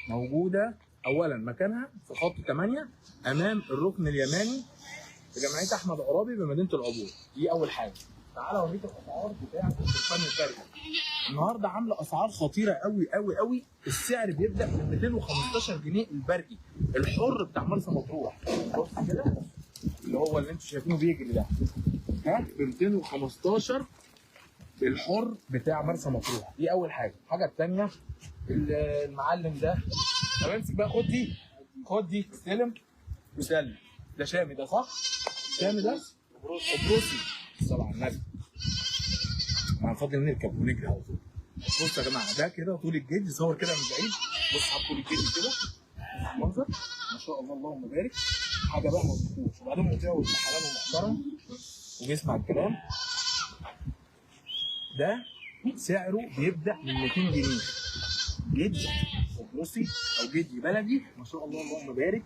موجوده اولا مكانها في خط 8 امام الركن اليماني في جمعيه احمد عرابي بمدينه العبور. دي اول حاجه. تعالى اوريك الاسعار بتاعه الفن البري. النهارده عامله اسعار خطيره قوي قوي قوي. السعر بيبدا من 215 جنيه البرقي الحر بتاع مرسى مطروح. بص كده اللي هو اللي انتوا شايفينه بيجري ده، ها، ب 215 الحر بتاع مرسى مطروح. دي اول حاجه. الحاجه الثانيه المعلم ده، طب امسك بقى، خد دي استلم وسلم. ده شامي ده صح؟ شامي ده؟ قبرصي. الصلاة على النبي. مع الفضل نركب ونجري على طول. بصوا يا جماعه ده كده طول الجيج، صور كده من بعيد. بص على طول الجيج كده منظر ما شاء الله اللهم بارك. حاجه بقى ما تشوفوش. وبعدين متجوز حلال ومحترم وبيسمع الكلام. ده سعره بيبدا من 200 جنيه. جيج قبرصي او جيج بلدي ما شاء الله اللهم بارك.